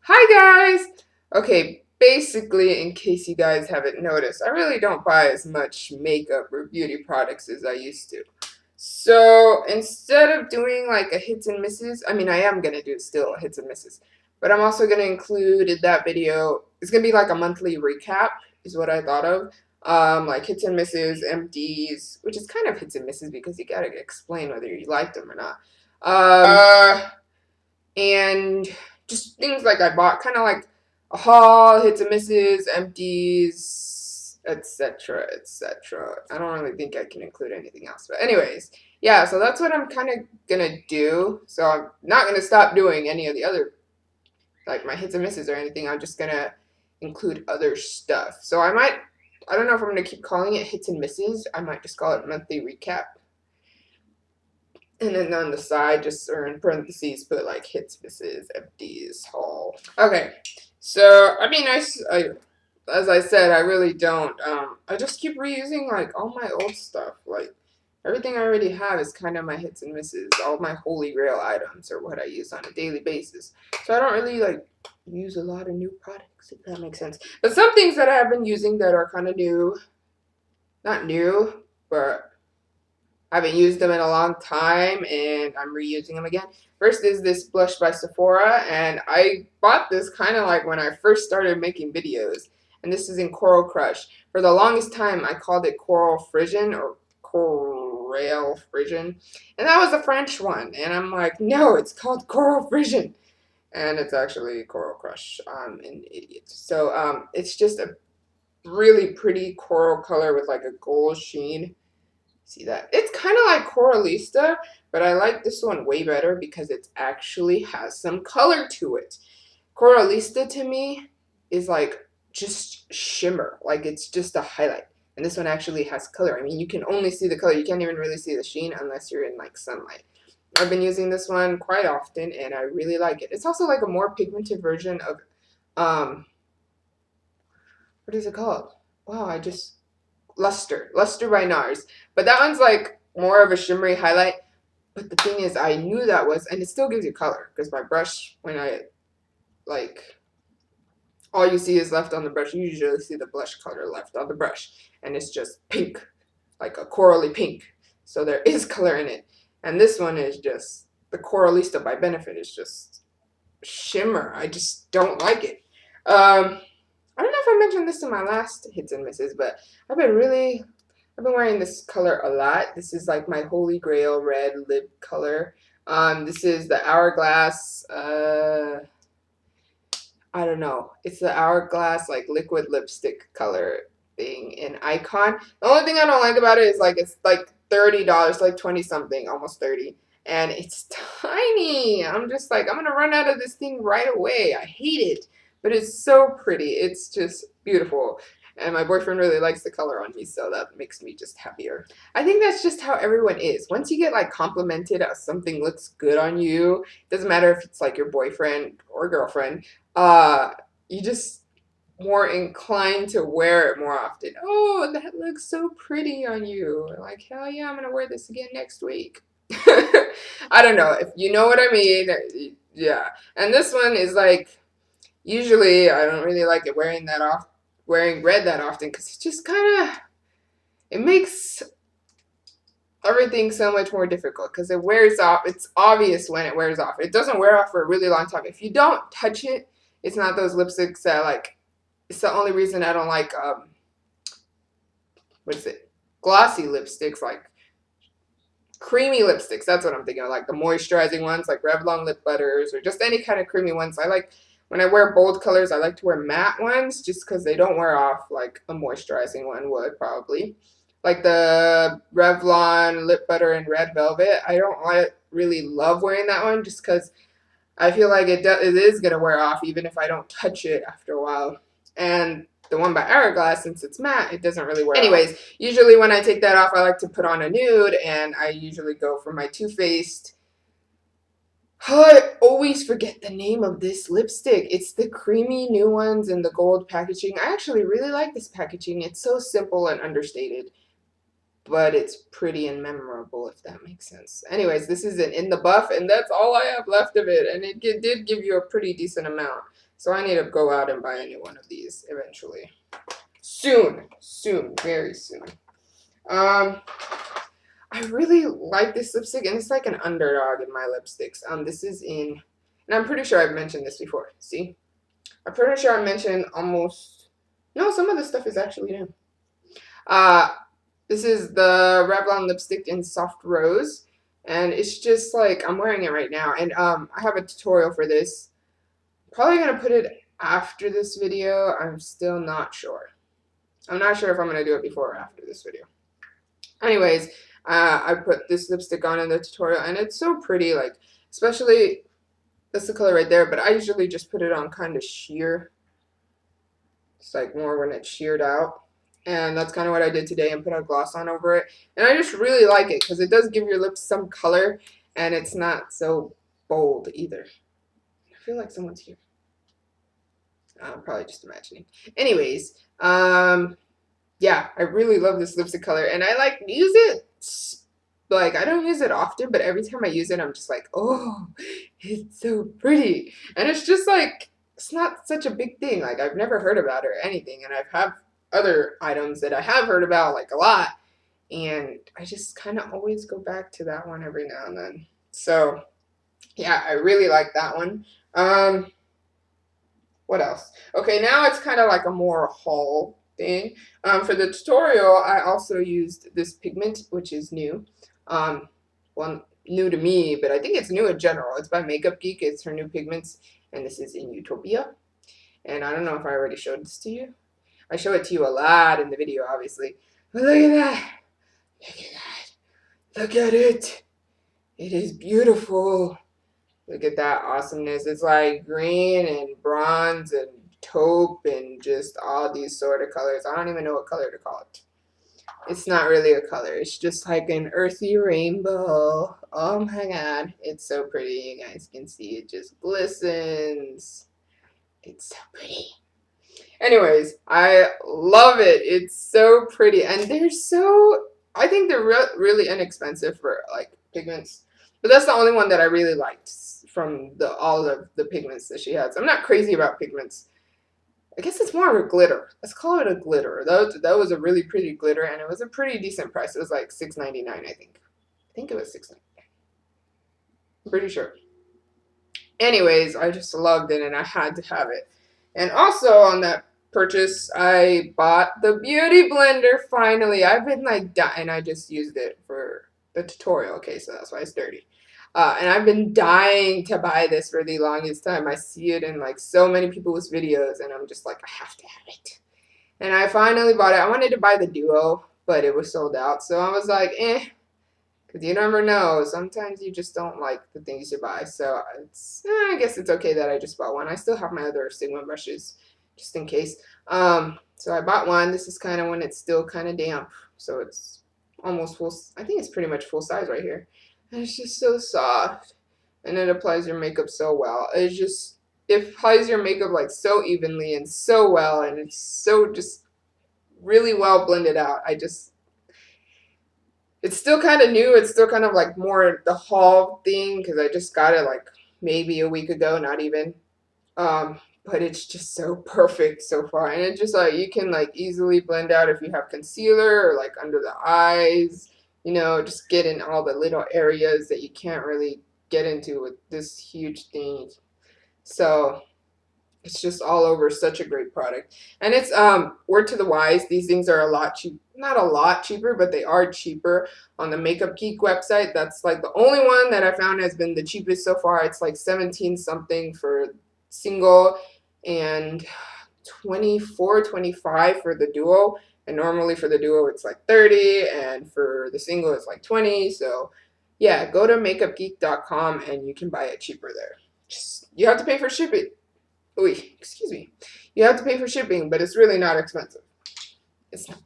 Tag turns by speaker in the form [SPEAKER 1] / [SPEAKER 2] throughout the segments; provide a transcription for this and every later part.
[SPEAKER 1] Hi guys! Okay, basically, in case you guys haven't noticed, I really don't buy as much makeup or beauty products as I used to. So instead of doing like a hits and misses, I mean, I am gonna do still a hits and misses, but I'm also gonna include in that video, it's gonna be like a monthly recap, is what I thought of. Like hits and misses, MDs, which is kind of hits and misses because you gotta explain whether you like them or not. And just things like I bought, kind of like a haul, hits and misses, empties, etc., etc. I don't really think I can include anything else, but anyways, yeah. So that's what I'm kind of gonna do. So I'm not gonna stop doing any of the other like my hits and misses or anything. I'm just gonna include other stuff. So I don't know if I'm gonna keep calling it hits and misses. I might just call it monthly recap. And then on the side, just or in parentheses, put like hits, misses, empties, haul. Okay, so I mean, as I said, I really don't. I just keep reusing like all my old stuff. Like everything I already have is kind of my hits and misses. All my holy grail items are what I use on a daily basis. So I don't really like use a lot of new products, if that makes sense. But some things that I have been using that are kind of new, not new, but I haven't used them in a long time and I'm reusing them again. First is this blush by Sephora, and I bought this kind of like when I first started making videos. And this is in Coral Crush. For the longest time, I called it Coral Frisian or Coral Frisian. And that was a French one. And I'm like, no, it's called Coral Frisian. And it's actually Coral Crush. I'm an idiot. So it's just a really pretty coral color with like a gold sheen. See that? It's kind of like Coralista, but I like this one way better because it actually has some color to it. Coralista to me is like just shimmer, like it's just a highlight. And this one actually has color. I mean, you can only see the color. You can't even really see the sheen unless you're in like sunlight. I've been using this one quite often and I really like it. It's also like a more pigmented version of what is it called? Wow, I just Luster by NARS. But that one's like more of a shimmery highlight. But the thing is, I knew that was, and it still gives you color because my brush, when I like, all you see is left on the brush. You usually see the blush color left on the brush, and it's just pink, like a corally pink. So there is color in it. And this one is just the Coralista by Benefit is just shimmer. I just don't like it. I don't know if I mentioned this in my last hits and misses, but I've been wearing this color a lot. This is like my holy grail red lip color. This is the Hourglass, I don't know. It's the Hourglass like liquid lipstick color thing in Icon. The only thing I don't like about it is like it's like $30, like 20 something, almost 30. And it's tiny. I'm just like, I'm gonna run out of this thing right away. I hate it. But it's so pretty. It's just beautiful. And my boyfriend really likes the color on me, so that makes me just happier. I think that's just how everyone is. Once you get like complimented as something looks good on you, it doesn't matter if it's like your boyfriend or girlfriend, uh, you just more inclined to wear it more often. Oh, that looks so pretty on you. Like, hell yeah, I'm gonna wear this again next week. I don't know if you know what I mean. Yeah. And this one is like usually I don't really like it wearing red that often because it just kind of it makes everything so much more difficult because it wears off. It's obvious when it wears off. It doesn't wear off for a really long time. If you don't touch it, it's not those lipsticks that like. It's the only reason I don't like what is it? Glossy lipsticks, like creamy lipsticks. That's what I'm thinking of, like the moisturizing ones, like Revlon lip butters, or just any kind of creamy ones. I like when I wear bold colors. I like to wear matte ones just because they don't wear off like a moisturizing one would probably. Like the Revlon lip butter in Red Velvet. I don't really love wearing that one just because I feel like it is gonna wear off even if I don't touch it after a while. And the one by Hourglass, since it's matte, it doesn't really wear Anyways, off. Usually when I take that off, I like to put on a nude, and I usually go for my Too Faced. Oh, I always forget the name of this lipstick. It's the creamy new ones in the gold packaging. I actually really like this packaging. It's so simple and understated. but it's pretty and memorable, if that makes sense. Anyways, this is an In the Buff, and that's all I have left of it, and it did give you a pretty decent amount. So I need to go out and buy a new one of these eventually. Soon, very soon. I really like this lipstick, and it's like an underdog in my lipsticks. This is in, and I'm pretty sure I've mentioned this before. See? I'm pretty sure I mentioned almost, no, some of this stuff is actually new. This is the Revlon lipstick in Soft Rose, and it's just like, I'm wearing it right now, and I have a tutorial for this. Probably going to put it after this video. I'm still not sure. I'm not sure if I'm going to do it before or after this video. Anyways, I put this lipstick on in the tutorial, and it's so pretty, like, especially, that's the color right there, but I usually just put it on kind of sheer. It's like more when it's sheared out. And that's kind of what I did today, and put a gloss on over it. And I just really like it because it does give your lips some color, and it's not so bold either. I feel like someone's here. I'm probably just imagining. Anyways, yeah, I really love this lipstick color, and I like use it. Like, I don't use it often, but every time I use it, I'm just like, oh, it's so pretty. And it's just like, it's not such a big thing. Like, I've never heard about it or anything, and I've had other items that I have heard about, like, a lot, and I just kind of always go back to that one every now and then. So, yeah, I really like that one. What else? Okay, now it's kind of like a more haul thing. For the tutorial, I also used this pigment, which is new. Well, new to me, but I think it's new in general. It's by Makeup Geek. It's her new pigments, and this is in Utopia. And I don't know if I already showed this to you. I show it to you a lot in the video, obviously. But look at that. Look at that. Look at it. It is beautiful. Look at that awesomeness. It's like green and bronze and taupe and just all these sort of colors. I don't even know what color to call it. It's not really a color. It's just like an earthy rainbow. Oh my god. It's so pretty. You guys can see it just glistens. It's so pretty. Anyways, I love it. It's so pretty. And they're so, I think they're really inexpensive for like pigments. But that's the only one that I really liked from all of the pigments that she has. I'm not crazy about pigments. I guess it's more of a glitter. Let's call it a glitter. That was a really pretty glitter, and it was a pretty decent price. It was like $6.99, I think. I think it was $6.99. I'm pretty sure. Anyways, I just loved it, and I had to have it. And also on that purchase, I bought the Beauty Blender finally. I've been like dying. I just used it for the tutorial. Okay, so that's why it's dirty. And I've been dying to buy this for the longest time. I see it in like so many people's videos, and I'm just like, I have to have it. And I finally bought it. I wanted to buy the Duo, but it was sold out. So I was like, because you never know. Sometimes you just don't like the things you buy. So I guess it's okay that I just bought one. I still have my other Sigma brushes just in case. So I bought one. This is kind of when it's still kind of damp. So it's almost full. I think it's pretty much full size right here. And it's just so soft. And it applies your makeup so well. It applies your makeup like so evenly and so well. And it's so just really well blended out. It's still kind of new. It's still kind of like more the haul thing because I just got it like maybe a week ago, not even. But it's just so perfect so far. And it just like, you can like easily blend out if you have concealer or like under the eyes. You know, just get in all the little areas that you can't really get into with this huge thing. So it's just all over. Such a great product. And it's word to the wise, these things are a lot cheap. Not a lot cheaper, but they are cheaper on the Makeup Geek website. That's like the only one that I found has been the cheapest so far. It's like 17 something for single and 24, 25 for the duo. And normally for the duo it's like 30, and for the single it's like 20. So yeah, go to makeupgeek.com and you can buy it cheaper there. You have to pay for shipping. Ooh, excuse me. You have to pay for shipping, but it's really not expensive. It's not.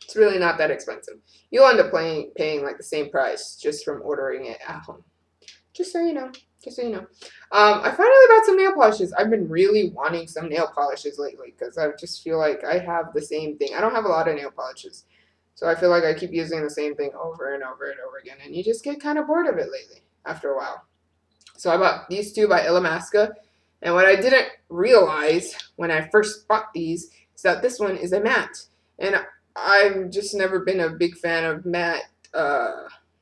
[SPEAKER 1] It's really not that expensive. You'll end up paying like the same price just from ordering it at home. Just so you know. Just so you know. I finally bought some nail polishes. I've been really wanting some nail polishes lately because I just feel like I have the same thing. I don't have a lot of nail polishes. So I feel like I keep using the same thing over and over and over again. And you just get kind of bored of it lately after a while. So I bought these two by Illamasqua. And what I didn't realize when I first bought these is that this one is a matte. And I've just never been a big fan of matte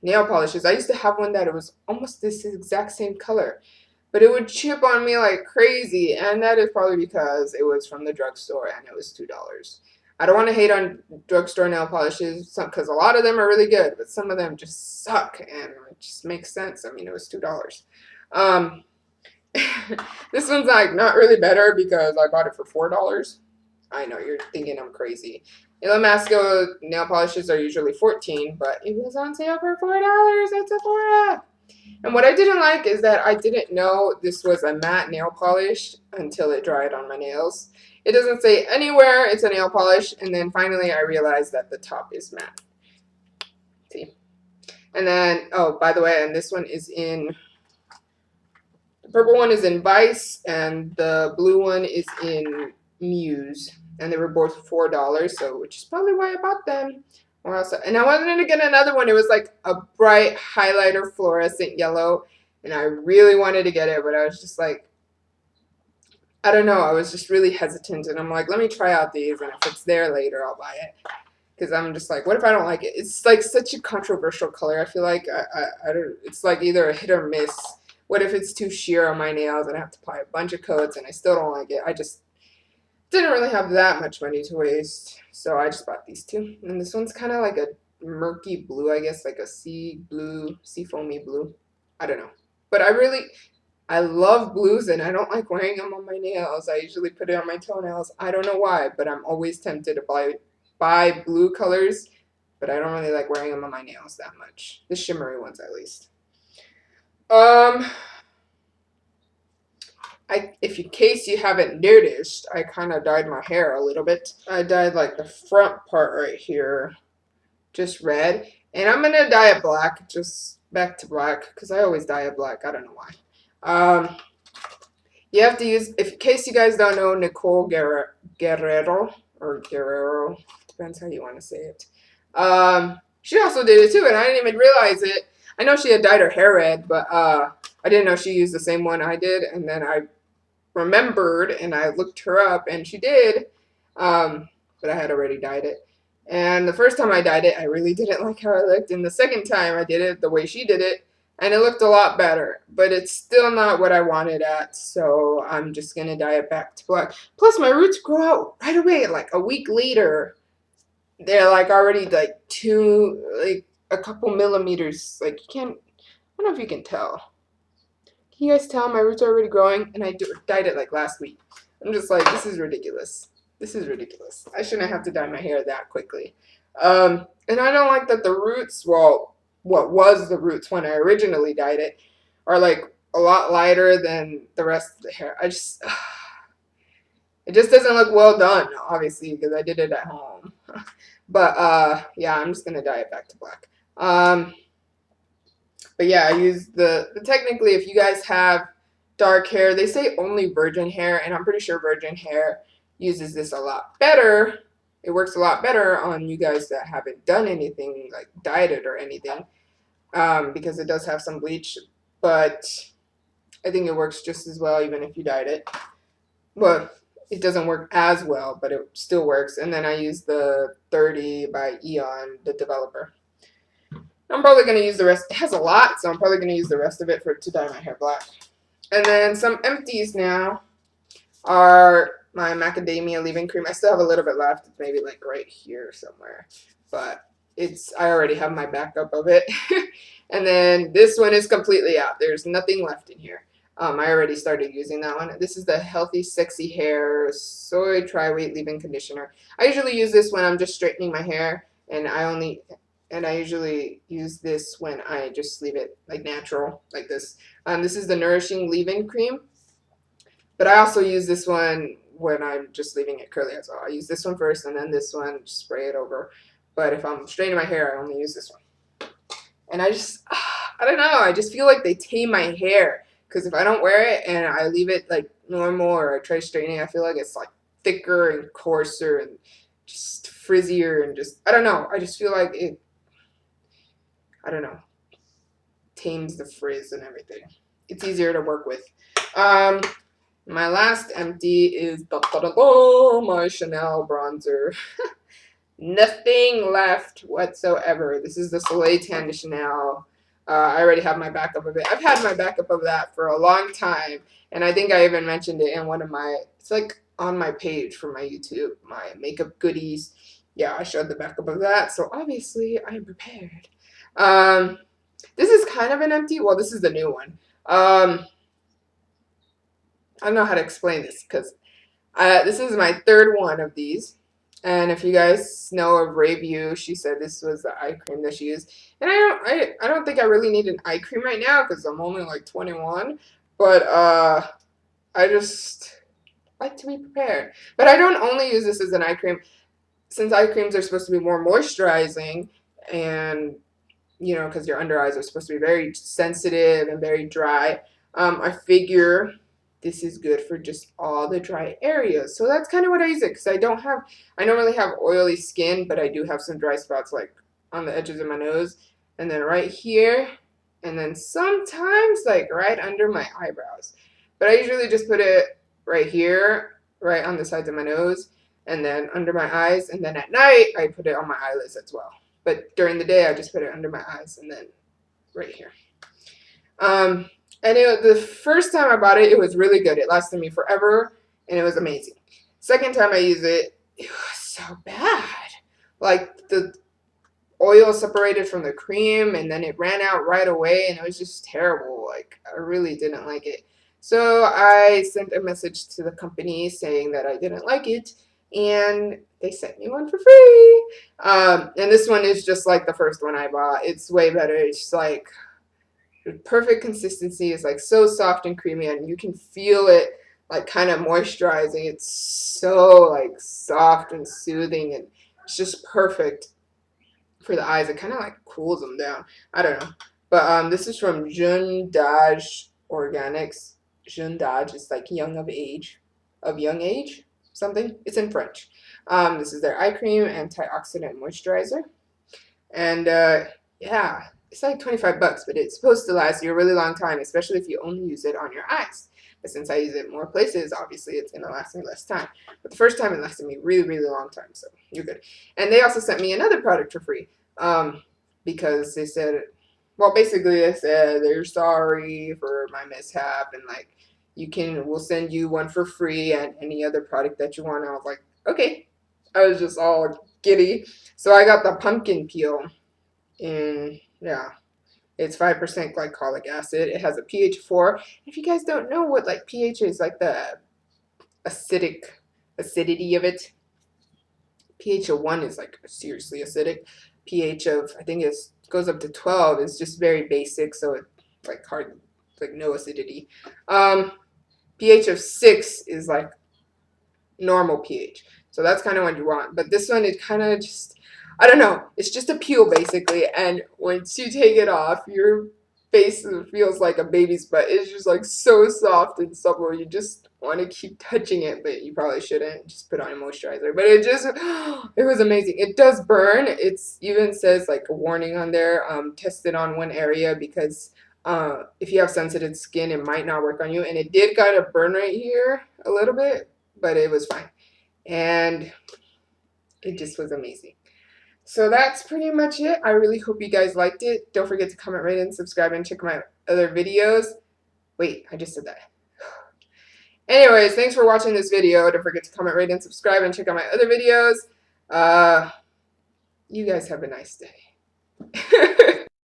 [SPEAKER 1] nail polishes. I used to have one that it was almost this exact same color, but it would chip on me like crazy, and that is probably because it was from the drugstore and it was $2. I don't want to hate on drugstore nail polishes because a lot of them are really good, but some of them just suck, and it just makes sense. I mean, it was $2. Um, this one's like not really better because I bought it for $4. I know you're thinking I'm crazy. Illamasqua nail polishes are usually $14, but it was on sale for $4 at Sephora. And what I didn't like is that I didn't know this was a matte nail polish until it dried on my nails. It doesn't say anywhere it's a nail polish, and then finally I realized that the top is matte. See? And then, oh, by the way, and this one is in, the purple one is in Vice, and the blue one is in Muse. And they were both $4, so which is probably why I bought them. Or else, and I wanted to get another one. It was like a bright highlighter fluorescent yellow, and I really wanted to get it, but I was just like, I don't know. I was just really hesitant, and I'm like, let me try out these, and if it's there later, I'll buy it. Because I'm just like, what if I don't like it? It's like such a controversial color. I feel like I don't. It's like either a hit or miss. What if it's too sheer on my nails, and I have to apply a bunch of coats, and I still don't like it? I just didn't really have that much money to waste, so I just bought these two. And this one's kind of like a murky blue, I guess, like a sea blue, sea foamy blue. I don't know. But I love blues, and I don't like wearing them on my nails. I usually put it on my toenails. I don't know why, but I'm always tempted to buy blue colors, but I don't really like wearing them on my nails that much. The shimmery ones, at least. If in case you haven't noticed, I kind of dyed my hair a little bit. I dyed like the front part right here, just red. And I'm going to dye it black, just back to black, because I always dye it black. I don't know why. You have to use, if in case you guys don't know, Nicole Guerrero, or Guerrero, depends how you want to say it. She also did it too, and I didn't even realize it. I know she had dyed her hair red, but I didn't know she used the same one I did, and then I remembered and I looked her up, and she did, but I had already dyed it. And the first time I dyed it, I really didn't like how it looked, and the second time I did it the way she did it, and it looked a lot better, but it's still not what I wanted at, so I'm just gonna dye it back to black. Plus my roots grow out right away, like a week later. They're like already like a couple millimeters, like you can't, I don't know if you can tell. Can you guys tell my roots are already growing? And I dyed it like last week. I'm just like, this is ridiculous. This is ridiculous. I shouldn't have to dye my hair that quickly. And I don't like that the roots, well, what was the roots when I originally dyed it, are like a lot lighter than the rest of the hair. It just doesn't look well done, obviously, because I did it at home. But yeah, I'm just gonna dye it back to black. But yeah, I use technically, if you guys have dark hair, they say only virgin hair, and I'm pretty sure virgin hair uses this a lot better. It works a lot better on you guys that haven't done anything, like dyed it or anything, because it does have some bleach, but I think it works just as well even if you dyed it. Well, it doesn't work as well, but it still works. And then I use the 30 by Eon, the developer. I'm probably going to use the rest. It has a lot, so I'm probably going to use the rest of it to dye my hair black. And then some empties now are my macadamia leave-in cream. I still have a little bit left. It's maybe like right here somewhere. But I already have my backup of it. And then this one is completely out. There's nothing left in here. I already started using that one. This is the Healthy Sexy Hair Soy Tri-Weight Leave-In Conditioner. I usually use this when I'm just straightening my hair, and I usually use this when I just leave it like natural, like this. This is the Nourishing Leave-In Cream, but I also use this one when I'm just leaving it curly as well. I use this one first, and then this one, spray it over. But if I'm straightening my hair, I only use this one. And I just, I don't know. I just feel like they tame my hair. Because if I don't wear it and I leave it like normal or I try straightening, I feel like it's like thicker and coarser and just frizzier and just, I don't know. I just feel like it, I don't know, tames the frizz and everything. It's easier to work with. My last empty is my Chanel bronzer. Nothing left whatsoever. This is the Soleil Tan de Chanel. I already have my backup of it. I've had my backup of that for a long time. And I think I even mentioned it in one of my, it's like on my page for my YouTube, my makeup goodies. Yeah, I showed the backup of that. So obviously I am prepared. This is kind of an empty. Well, this is the new one. I don't know how to explain this because this is my third one of these. And if you guys know of Review, she said this was the eye cream that she used. And I don't think I really need an eye cream right now because I'm only like 21. But I just like to be prepared. But I don't only use this as an eye cream. Since eye creams are supposed to be more moisturizing and, you know, because your under eyes are supposed to be very sensitive and very dry, I figure this is good for just all the dry areas. So that's kind of what I use it because I don't really have oily skin, but I do have some dry spots like on the edges of my nose and then right here and then sometimes like right under my eyebrows. But I usually just put it right here, right on the sides of my nose and then under my eyes. And then at night, I put it on my eyelids as well. But during the day, I just put it under my eyes and then right here. And the first time I bought it, it was really good. It lasted me forever, and it was amazing. Second time I used it, it was so bad. Like, the oil separated from the cream, and then it ran out right away, and it was just terrible. Like, I really didn't like it. So I sent a message to the company saying that I didn't like it, and they sent me one for free. And this one is just like the first one I bought. It's way better. It's just like perfect consistency. It's like so soft and creamy and you can feel it like kind of moisturizing. It's so like soft and soothing and it's just perfect for the eyes. It kind of like cools them down. I don't know. But this is from Jeune d'Age Organics. Jeune d'Age is like young age, something. It's in French. This is their eye cream, antioxidant moisturizer. And yeah, it's like 25 bucks, but it's supposed to last you a really long time, especially if you only use it on your eyes. But since I use it in more places, obviously it's going to last me less time. But the first time it lasted me really, really long time, so you're good. And they also sent me another product for free because they said, well, basically they said they're sorry for my mishap and like we'll send you one for free and any other product that you want. And I was like, okay. I was just all giddy. So I got the pumpkin peel. And yeah, it's 5% glycolic acid. It has a pH 4. If you guys don't know what like pH is, like the acidity of it, pH of 1 is like seriously acidic. pH of I think it goes up to 12 is just very basic, so it's like hard, like no acidity. pH of 6 is like normal pH. So that's kind of what you want. But this one, it kind of just, I don't know. It's just a peel basically. And once you take it off, your face feels like a baby's butt. It's just like so soft and supple. You just want to keep touching it, but you probably shouldn't. Just put on a moisturizer. But it just, it was amazing. It does burn. It's even says like a warning on there. Test it on one area because if you have sensitive skin, it might not work on you. And it did kind of burn right here a little bit, but it was fine. And it just was amazing. So that's pretty much it. I really hope you guys liked it. Don't forget to comment, rate, and subscribe, and check my other videos. Wait, I just said that. Anyways, thanks for watching this video. Don't forget to comment, rate, and subscribe, and check out my other videos. You guys have a nice day.